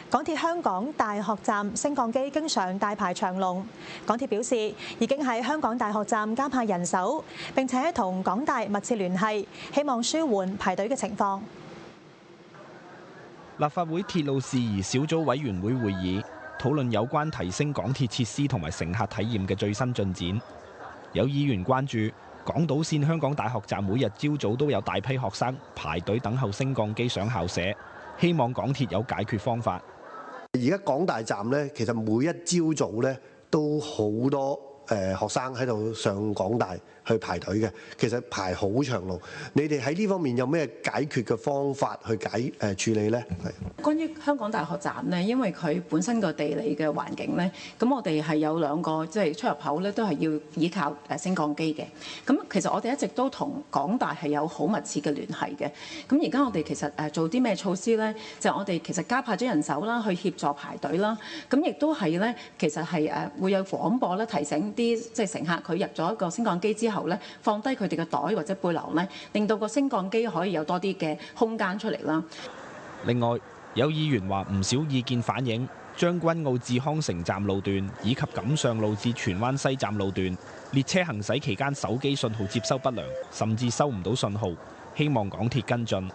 港鐵香港大學站升降機經常大排長龍，港鐵表示已經喺香港大學站加派人手，並且同港大密切聯繫，希望舒緩排隊嘅情況。立法會鐵路事宜小組委員會會議討論有關提升港鐵設施同埋乘客體驗嘅最新進展。有議員關注港島線香港大學站每日朝早都有大批學生排隊等候升降機上校舍，希望港鐵有解決方法。而家港大站咧，其實每一朝早咧都好多學生喺度上港大去排隊嘅，其實排好長路。你哋喺呢方面有咩解決嘅方法去處理呢？關於香港大學站呢，因為佢本身個地理嘅環境呢，咁我哋係有兩個即係出入口咧，都係要依靠升降機嘅。咁其實我哋一直都同港大係有好密切嘅聯繫嘅。咁而家我哋其實做啲咩措施呢？就係我哋其實加派咗人手啦，去協助排隊啦。咁亦都係咧，其實係會有廣播咧，提醒啲即係乘客佢入咗一個升降機之後咧，放低佢哋嘅袋或者背囊咧，令到個升降機可以有多啲嘅空間出嚟啦。另外，有議員話唔少意見反映將軍澳至康城站路段以及錦上路至荃灣西站路段列車行駛期間手機信號接收不良，甚至收唔到信號，希望港鐵跟進。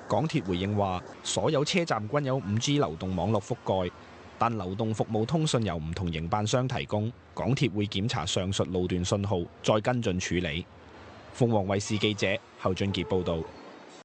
港鐵回應話，所有車站均有 5G 流動網絡覆蓋，但流動服務通訊由唔同營辦商提供，港鐵會檢查上述路段信號，再跟進處理。鳳凰衛視記者侯俊傑報導。